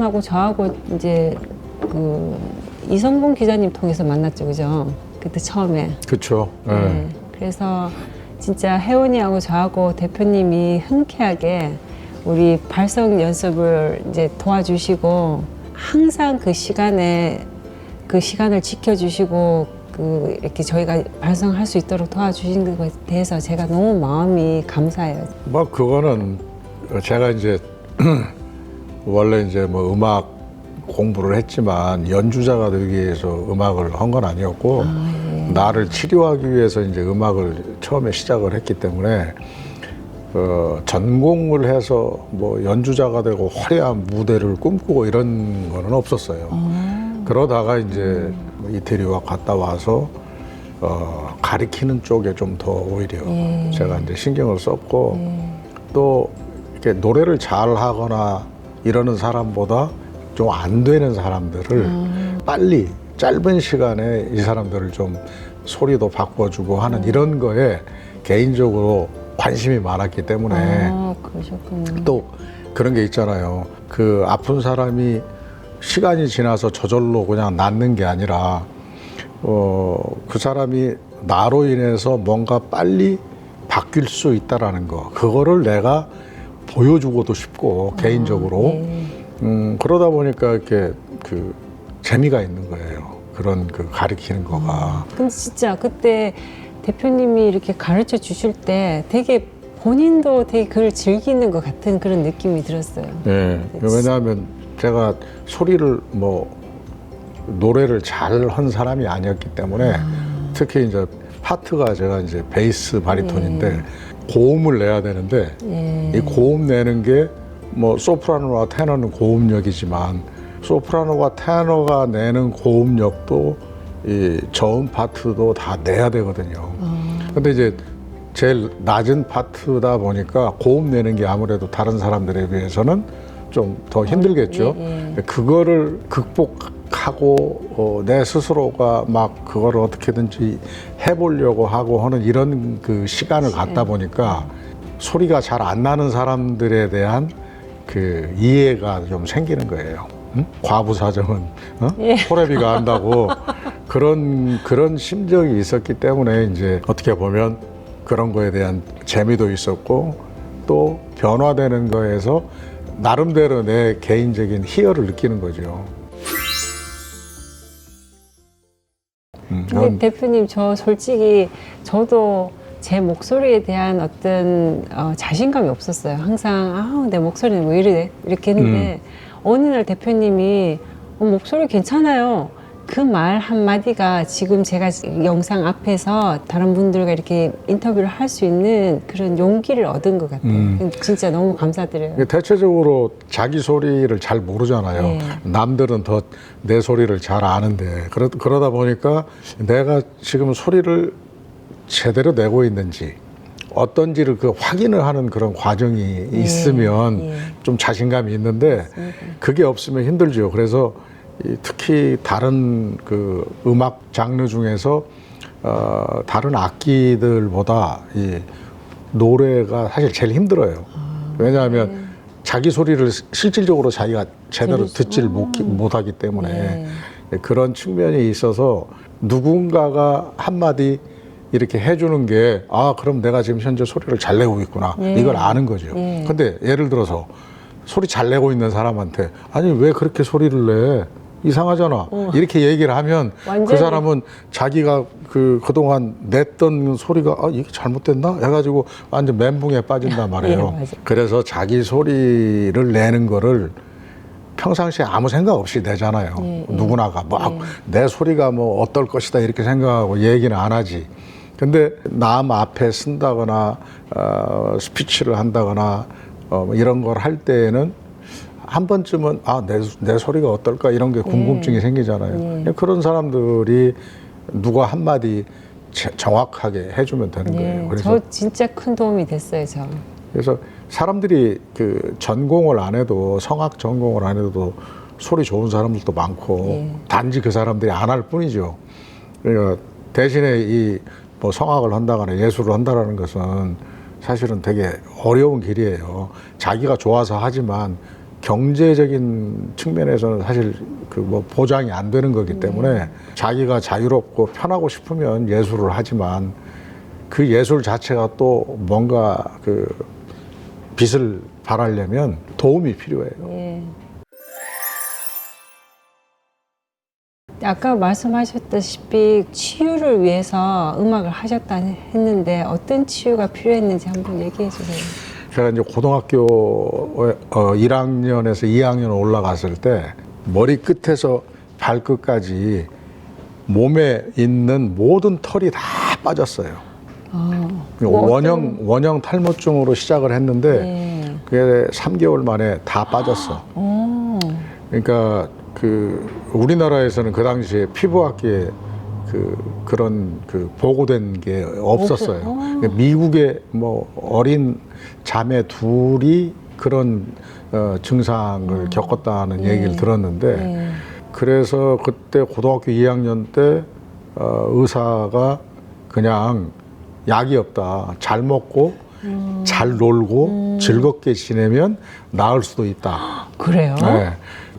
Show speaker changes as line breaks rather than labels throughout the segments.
대표님하고 저하고 이제 그 이성분 기자님 통해서 만났죠, 그죠? 그때 처음에.
그렇죠.
네. 그래서 진짜 혜원이하고 저하고 대표님이 흔쾌하게 우리 발성 연습을 이제 도와주시고 항상 그 시간을 지켜주시고 이렇게 저희가 발성할 수 있도록 도와주신 것에 대해서 제가 너무 마음이 감사해요.
뭐 그거는 제가 이제 원래 이제 뭐 음악 공부를 했지만 연주자가 되기 위해서 음악을 한 건 아니었고 나를 치료하기 위해서 이제 음악을 처음에 시작을 했기 때문에 전공을 해서 뭐 연주자가 되고 화려한 무대를 꿈꾸고 이런 거는 없었어요. 그러다가 이제 이태리 유학 갔다 와서 가리키는 쪽에 좀 더 오히려 제가 이제 신경을 썼고 또 이렇게 노래를 잘 하거나 이러는 사람보다 좀 안 되는 사람들을 빨리 짧은 시간에 이 사람들을 좀 소리도 바꿔주고 하는 이런 거에 개인적으로 관심이 많았기 때문에
그러셨구나.
또 그런 게 있잖아요. 그 아픈 사람이 시간이 지나서 저절로 그냥 낫는 게 아니라 그 사람이 나로 인해서 뭔가 빨리 바뀔 수 있다라는 거, 그거를 내가 보여주고도 싶고 개인적으로 그러다 보니까 이렇게 그 재미가 있는 거예요. 그런 그 가르치는 거가.
근데 진짜 그때 대표님이 이렇게 가르쳐 주실 때 되게 본인도 되게 그걸 즐기는 것 같은 그런 느낌이 들었어요.
네. 왜냐하면 제가 소리를 뭐 노래를 잘 한 사람이 아니었기 때문에 특히 이제 파트가 제가 이제 베이스 바리톤인데 고음을 내야 되는데 이 고음 내는 게 뭐 소프라노와 테너는 고음역이지만 소프라노와 테너가 내는 고음역도 이 저음 파트도 다 내야 되거든요. 근데 이제 제일 낮은 파트다 보니까 고음 내는 게 아무래도 다른 사람들에 비해서는 좀 더 힘들겠죠. 그거를 극복하고 내 스스로가 막 그거를 어떻게든지 해보려고 하고 하는 이런 그 시간을 갖다 보니까 소리가 잘 안 나는 사람들에 대한 그 이해가 좀 생기는 거예요. 응? 과부 사정은 호래비가 안다고 그런 심정이 있었기 때문에 이제 어떻게 보면 그런 거에 대한 재미도 있었고 또 변화되는 거에서 나름대로 내 개인적인 희열을 느끼는 거죠.
근데 대표님, 저 솔직히 저도 제 목소리에 대한 어떤 자신감이 없었어요. 항상 내 목소리는 왜 이래? 이렇게 했는데 어느 날 대표님이 목소리 괜찮아요. 그 말 한마디가 지금 제가 영상 앞에서 다른 분들과 이렇게 인터뷰를 할 수 있는 그런 용기를 얻은 것 같아요. 진짜 너무 감사드려요.
대체적으로 자기 소리를 잘 모르잖아요. 남들은 더 내 소리를 잘 아는데 그러다 보니까 내가 지금 소리를 제대로 내고 있는지 어떤지를 그 확인을 하는 그런 과정이 있으면 좀 자신감이 있는데 그게 없으면 힘들죠. 그래서 특히 다른 그 음악 장르 중에서 다른 악기들보다 이 노래가 사실 제일 힘들어요. 왜냐하면 자기 소리를 실질적으로 자기가 제대로 듣질 못하기 때문에 그런 측면이 있어서 누군가가 한마디 이렇게 해주는 게 그럼 내가 지금 현재 소리를 잘 내고 있구나 이걸 아는 거죠. 근데 예를 들어서 소리 잘 내고 있는 사람한테 아니 왜 그렇게 소리를 내? 이상하잖아. 이렇게 얘기를 하면 그 사람은 자기가 그동안 냈던 소리가 이게 잘못됐나? 해가지고 완전 멘붕에 빠진단 말이에요. 그래서 자기 소리를 내는 거를 평상시에 아무 생각 없이 내잖아요. 누구나가 내 소리가 뭐 어떨 것이다 이렇게 생각하고 얘기는 안 하지. 근데 남 앞에 쓴다거나 스피치를 한다거나 이런 걸 할 때에는 한 번쯤은 내 소리가 어떨까 이런 게 궁금증이 생기잖아요. 그런 사람들이 누가 한마디 정확하게 해주면 되는 거예요. 그래서
저 진짜 큰 도움이 됐어요, 저.
그래서 사람들이 그 전공을 안 해도 성악 전공을 안 해도 소리 좋은 사람들도 많고 단지 그 사람들이 안 할 뿐이죠. 그러니까 대신에 이 뭐 성악을 한다거나 예술을 한다라는 것은 사실은 되게 어려운 길이에요. 자기가 좋아서 하지만 경제적인 측면에서는 사실 그 뭐 보장이 안 되는 거기 때문에 자기가 자유롭고 편하고 싶으면 예술을 하지만 그 예술 자체가 또 뭔가 그 빛을 발하려면 도움이 필요해요.
예. 아까 말씀하셨다시피 치유를 위해서 음악을 하셨다 했는데 어떤 치유가 필요했는지 한번 얘기해 주세요.
제가 이제 고등학교 1학년에서 2학년 올라갔을 때 머리 끝에서 발끝까지 몸에 있는 모든 털이 다 빠졌어요.
뭐
원형 탈모증으로 시작을 했는데
예.
그게 3개월 만에 다 빠졌어. 그러니까 그 우리나라에서는 그 당시에 피부학계에 그런 보고된 게 없었어요. 그러니까 미국의 뭐 어린 자매 둘이 그런 증상을 겪었다는 얘기를 들었는데 그래서 그때 고등학교 2학년 때 의사가 그냥 약이 없다. 잘 먹고 잘 놀고 즐겁게 지내면 나을 수도 있다.
그래요?
네.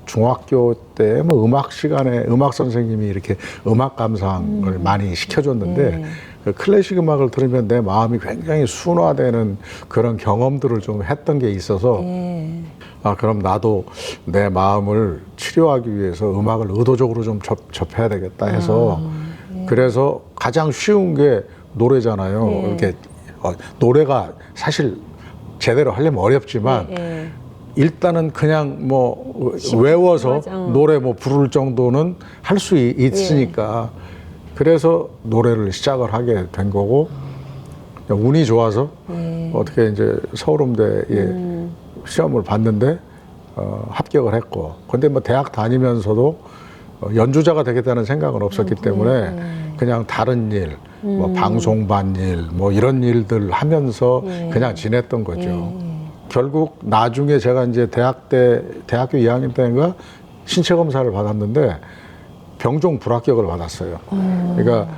중학교 때 뭐 음악 시간에 음악 선생님이 이렇게 음악 감상을 많이 시켜줬는데 그 클래식 음악을 들으면 내 마음이 굉장히 순화되는 그런 경험들을 좀 했던 게 있어서 아 그럼 나도 내 마음을 치료하기 위해서 음악을 의도적으로 좀 접해야 되겠다 해서 그래서 가장 쉬운 게 노래잖아요. 이렇게 노래가 사실 제대로 하려면 어렵지만 일단은 그냥 뭐 외워서
맞아.
노래 뭐 부를 정도는 할 수 있으니까 그래서 노래를 시작을 하게 된 거고 운이 좋아서 어떻게 이제 서울음대에 시험을 봤는데 합격을 했고 근데 뭐 대학 다니면서도 연주자가 되겠다는 생각은 없었기 때문에 그냥 다른 일, 뭐 방송반 일, 뭐 이런 일들 하면서 그냥 지냈던 거죠. 결국 나중에 제가 이제 대학교 2학년 때인가 신체 검사를 받았는데 병종 불합격을 받았어요. 그러니까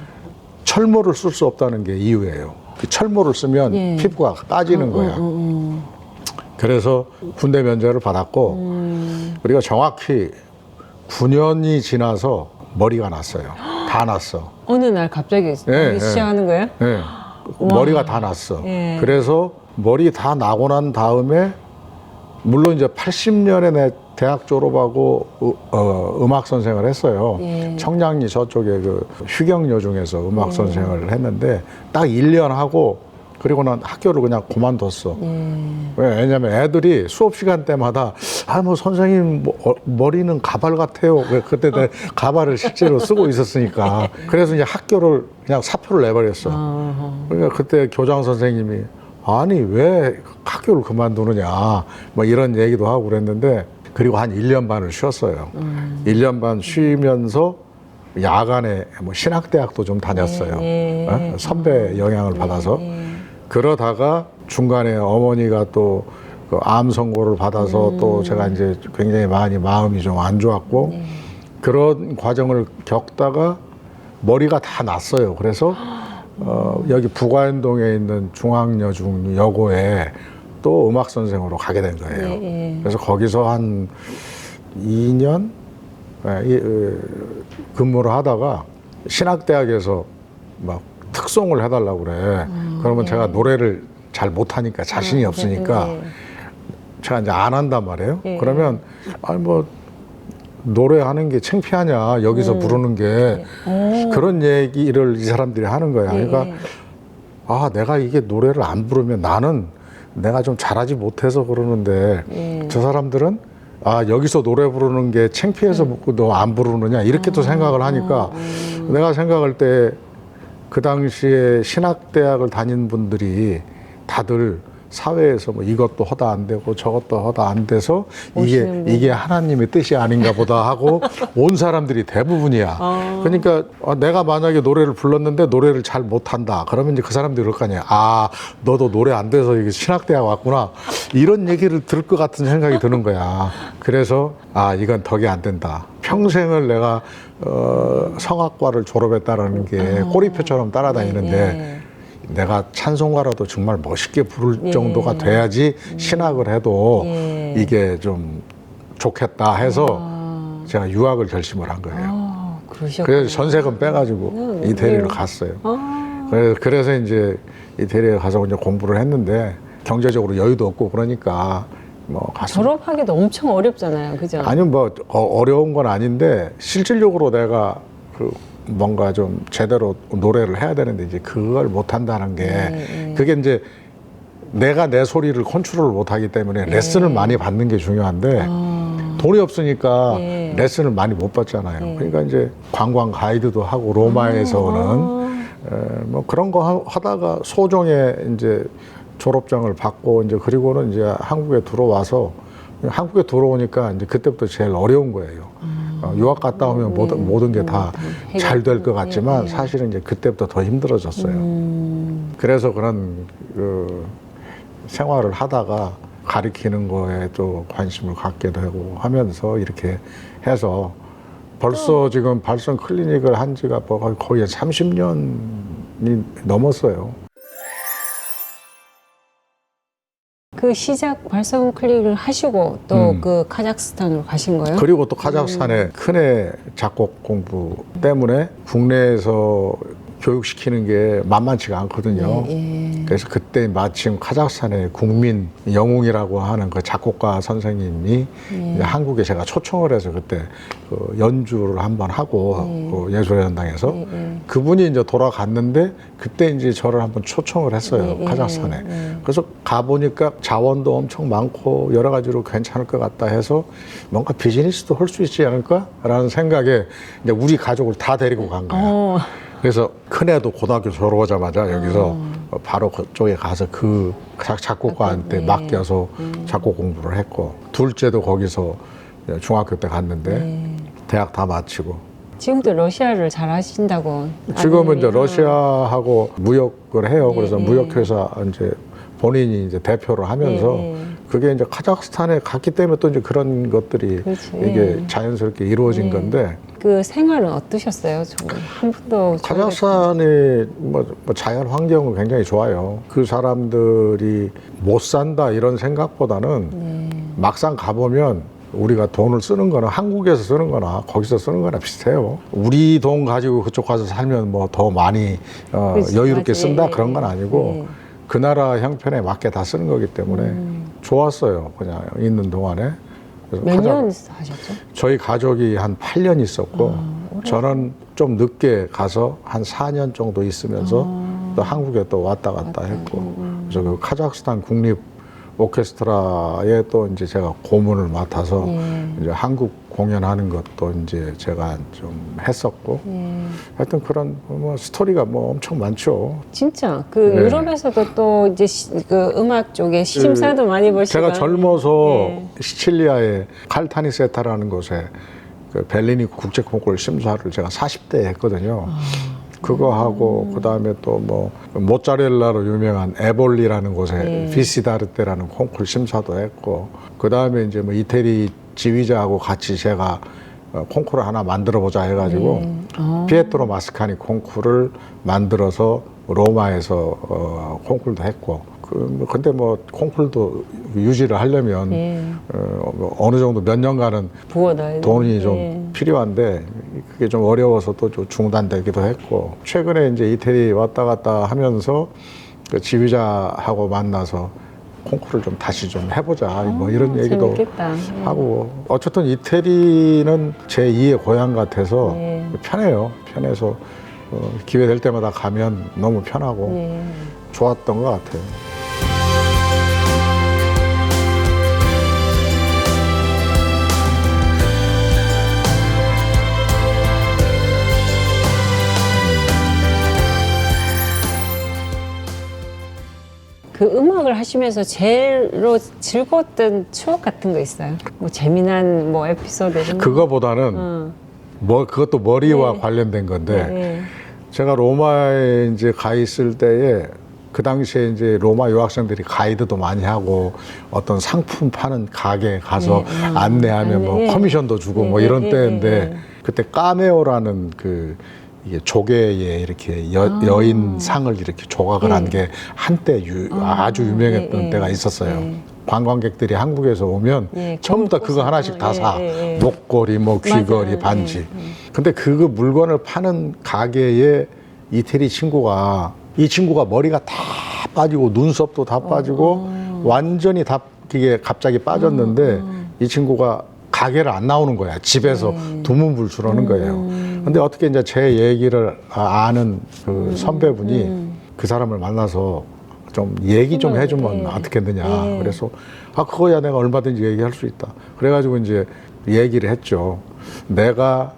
철모를 쓸 수 없다는 게 이유예요. 그 철모를 쓰면 피부가 빠지는 거야. 그래서 군대 면제를 받았고 우리가 정확히 9년이 지나서 머리가 났어요. 다 났어.
어느 날 갑자기 시작하는 거예요?
네. 머리가 다 났어. 그래서 머리 다 나고 난 다음에 물론 이제 80년에 내 대학 졸업하고 음악 선생을 했어요. 청량리 저쪽에 그 휴경여 중에서 음악 선생을 했는데 딱 1년 하고 그리고 난 학교를 그냥 그만뒀어. 왜냐면 애들이 수업 시간 때마다 아 뭐 선생님 머리는 가발 같아요. 그때 내 가발을 실제로 쓰고 있었으니까. 그래서 이제 학교를 그냥 사표를 내버렸어. 그러니까 그때 교장 선생님이 아니 왜 학교를 그만두느냐 뭐 이런 얘기도 하고 그랬는데 그리고 한 1년 반을 쉬었어요. 1년 반 쉬면서 야간에 뭐 신학대학도 좀 다녔어요. 선배 영향을 받아서 그러다가 중간에 어머니가 또 그 암 선고를 받아서 또 제가 이제 굉장히 많이 마음이 좀 안 좋았고 그런 과정을 겪다가 머리가 다 났어요. 그래서 여기 부가연동에 있는 중앙여중여고에 또 음악 선생으로 가게 된 거예요. 그래서 거기서 한 2년 근무를 하다가 신학대학에서 막 특송을 해달라고 그래. 그러면 제가 노래를 잘 못하니까 자신이 없으니까 제가 이제 안 한단 말이에요. 그러면 아니 뭐 노래하는 게 창피하냐 여기서 부르는 게 그런 얘기를 이 사람들이 하는 거야. 그러니까 아 내가 이게 노래를 안 부르면 나는 내가 좀 잘하지 못해서 그러는데 저 사람들은 아 여기서 노래 부르는 게 창피해서 너 안 부르느냐 이렇게 또 생각을 하니까 내가 생각할 때 그 당시에 신학대학을 다닌 분들이 다들 사회에서 뭐 이것도 허다 안 되고 저것도 허다 안 돼서 이게 하나님의 뜻이 아닌가 보다 하고 온 사람들이 대부분이야. 그러니까 내가 만약에 노래를 불렀는데 노래를 잘 못한다. 그러면 이제 그 사람들이 그럴 거 아니야. 아, 너도 노래 안 돼서 이게 신학대학 왔구나. 이런 얘기를 들을 것 같은 생각이 드는 거야. 그래서 아, 이건 덕이 안 된다. 평생을 내가 성악과를 졸업했다라는 게 꼬리표처럼 따라다니는데 내가 찬송가라도 정말 멋있게 부를 정도가 돼야지 신학을 해도 이게 좀 좋겠다 해서 제가 유학을 결심을 한 거예요.
그러셨구나.
그래서 전세금 빼가지고 이태리를 갔어요. 그래서 이제 이태리에 가서 이제 공부를 했는데 경제적으로 여유도 없고 그러니까 뭐 가서
졸업하기도 엄청 어렵잖아요, 그죠?
아니 뭐 어려운 건 아닌데 실질적으로 내가 그 뭔가 좀 제대로 노래를 해야 되는데 이제 그걸 못 한다는 게 그게 이제 내가 내 소리를 컨트롤을 못 하기 때문에 레슨을 많이 받는 게 중요한데 돈이 없으니까 레슨을 많이 못 받잖아요. 그러니까 이제 관광 가이드도 하고 로마에서는 뭐 그런 거 하다가 소정에 이제 졸업장을 받고 이제 그리고는 이제 한국에 들어와서 한국에 들어오니까 이제 그때부터 제일 어려운 거예요. 유학 갔다 오면 모든 게 다 잘 될 것 같지만 사실은 이제 그때부터 더 힘들어졌어요. 그래서 그런 그 생활을 하다가 가리키는 거에 또 관심을 갖게 되고 하면서 이렇게 해서 벌써 지금 발성 클리닉을 한 지가 거의 30년이 넘었어요.
그 시작 발성 클릭을 하시고 또 그 카자흐스탄으로 가신 거예요?
그리고 또 카자흐스탄의 큰애 작곡 공부 때문에 국내에서 교육시키는 게 만만치가 않거든요. 그래서 그때 마침 카자흐스탄의 국민 영웅이라고 하는 그 작곡가 선생님이 이제 한국에 제가 초청을 해서 그때 그 연주를 한번 하고 그 예술의 전당에서 그분이 이제 돌아갔는데 그때 이제 저를 한번 초청을 했어요. 카자흐스탄에. 그래서 가보니까 자원도 엄청 많고 여러 가지로 괜찮을 것 같다 해서 뭔가 비즈니스도 할 수 있지 않을까라는 생각에 이제 우리 가족을 다 데리고 간 거예요. 그래서 큰애도 고등학교 졸업하자마자 여기서 바로 그쪽에 가서 그 작곡가한테 맡겨서 작곡 공부를 했고 둘째도 거기서 중학교 때 갔는데 대학 다 마치고
지금도 러시아를 잘 하신다고.
지금은 이제 러시아하고 무역을 해요. 그래서 무역회사 이제 본인이 이제 대표를 하면서 그게 이제 카자흐스탄에 갔기 때문에 또 이제 그런 것들이 이게 자연스럽게 이루어진 건데
그 생활은 어떠셨어요? 정말 한 번도
카자흐스탄의 뭐 자연 환경은 굉장히 좋아요. 그 사람들이 못 산다 이런 생각보다는 막상 가보면 우리가 돈을 쓰는 거나 한국에서 쓰는 거나 거기서 쓰는 거나 비슷해요. 우리 돈 가지고 그쪽 가서 살면 뭐 더 많이 여유롭게 쓴다 그런 건 아니고 그 나라 형편에 맞게 다 쓰는 거기 때문에 좋았어요. 그냥 있는 동안에.
몇 년 하셨죠?
저희 가족이 한 8년 있었고 저는 좀 늦게 가서 한 4년 정도 있으면서 또 한국에 또 왔다 갔다 했고 그래서 그 카자흐스탄 국립 오케스트라에 또 이제 제가 고문을 맡아서 이제 한국 공연하는 것도 이제 제가 좀 했었고 하여튼 그런 뭐 스토리가 뭐 엄청 많죠.
진짜 그 유럽에서도 또 이제 그 음악 쪽에 심사도 많이 보시고
제가 젊어서 시칠리아의 칼타니세타라는 곳에 그 벨리니 국제 콩쿠르 심사를 제가 40대에 했거든요. 그거 하고 그다음에 또 뭐 모짜렐라로 유명한 에볼리라는 곳에 비시다르테라는 콩쿠르 심사도 했고 그다음에 이제 뭐 이태리 지휘자하고 같이 제가 콩쿠르 하나 만들어 보자 해가지고 피에트로 마스카니 콩쿠르를 만들어서 로마에서 콩쿠르도 했고 근데 뭐 콩쿠르도 유지를 하려면 어느 정도 몇 년간은 돈이 좀 필요한데 그게 좀 어려워서 또 좀 중단되기도 했고 최근에 이제 이태리 왔다 갔다 하면서 그 지휘자하고 만나서 콩쿠르를 좀 다시 좀 해보자 뭐 이런 얘기도
재밌겠다.
하고 어쨌든 이태리는 제 2의 고향 같아서 편해요. 편해서 기회 될 때마다 가면 너무 편하고 좋았던 것 같아요.
그 음악을 하시면서 제일로 즐거웠던 추억 같은 거 있어요? 뭐 재미난 뭐 에피소드 이런 거?
그거보다는 뭐 그것도 머리와 관련된 건데 제가 로마에 이제 가 있을 때에 그 당시에 이제 로마 유학생들이 가이드도 많이 하고 어떤 상품 파는 가게 가서 안내하면 뭐 커미션도 주고 뭐 이런 때인데 그때 까메오라는 그 이게 조개에 이렇게 여인 상을 이렇게 조각을 한 게 한때 아주 유명했던 때가 있었어요. 관광객들이 한국에서 오면
예,
전부 다 그거
꽂아서.
하나씩 다 사.
예.
목걸이, 뭐 귀걸이,
맞아요.
반지.
예.
근데 그 물건을 파는 가게에 이태리 친구가 이 친구가 머리가 다 빠지고 눈썹도 다 빠지고 완전히 다 이게 갑자기 빠졌는데 이 친구가 가게를 안 나오는 거야. 집에서 두문불출하는 거예요. 근데 어떻게 이제 제 얘기를 아는 그 선배분이 그 사람을 만나서 좀 얘기 좀 해주면 어떻겠느냐.
예.
그래서 그거야 내가 얼마든지 얘기할 수 있다. 그래가지고 이제 얘기를 했죠. 내가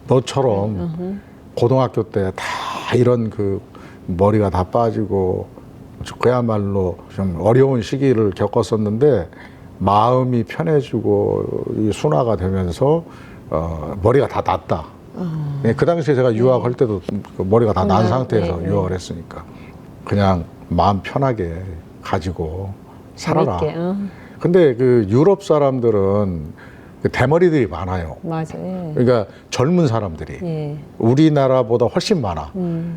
너처럼 고등학교 때 다 이런 그 머리가 다 빠지고 그야말로 좀 어려운 시기를 겪었었는데 마음이 편해지고 이 순화가 되면서 머리가 다 났다. 그 당시에 제가 유학할 때도 그 머리가 다 난 상태에서 유학을 했으니까 그냥 마음 편하게 가지고 살아라.
재밌게,
근데 그 유럽 사람들은 그 대머리들이 많아요.
맞아. 예.
그러니까 젊은 사람들이
예.
우리나라보다 훨씬 많아.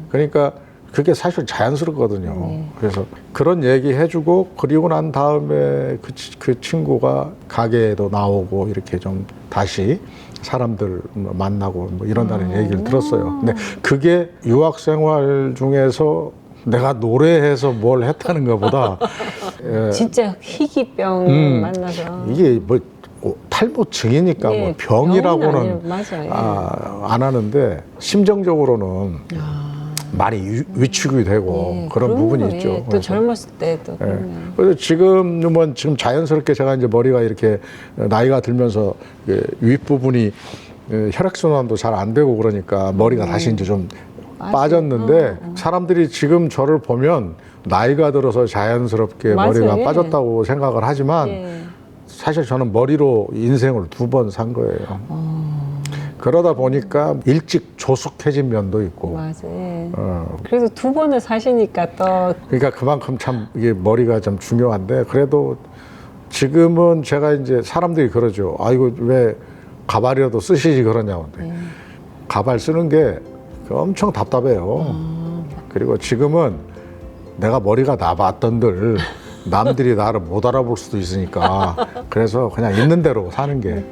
그러니까 그게 사실 자연스럽거든요. 그래서 그런 얘기 해주고 그리고 난 다음에 그 친구가 가게에도 나오고 이렇게 좀 다시 사람들 만나고 뭐 이런다는 얘기를 들었어요. 근데 그게 유학 생활 중에서 내가 노래해서 뭘 했다는 것보다
진짜 희귀병 만나서.
이게 뭐 탈모증이니까
예,
뭐 병이라고는
병은 맞아요.
안 하는데 심정적으로는 많이 위축이 되고
예,
그런 부분이
거,
있죠.
예, 또
그래서,
젊었을 때도
예.
그러면.
그래서 지금은 지금 자연스럽게 제가 이제 머리가 이렇게 나이가 들면서 윗부분이 혈액순환도 잘 안 되고 그러니까 머리가 다시 이제 좀
맞아요.
빠졌는데 사람들이 지금 저를 보면 나이가 들어서 자연스럽게
맞아요.
머리가
예.
빠졌다고 생각을 하지만
예.
사실 저는 머리로 인생을 2번 산 거예요. 그러다 보니까 일찍 조숙해진 면도 있고.
맞아. 예. 그래서 2번을 사시니까 또
그러니까 그만큼 참 이게 머리가 좀 중요한데 그래도 지금은 제가 이제 사람들이 그러죠. 아이고 왜 가발이라도 쓰시지 그러냐고. 가발 쓰는 게 엄청 답답해요. 그리고 지금은 내가 머리가 나봤던들 남들이 나를 못 알아볼 수도 있으니까 그래서 그냥 있는 대로 사는 게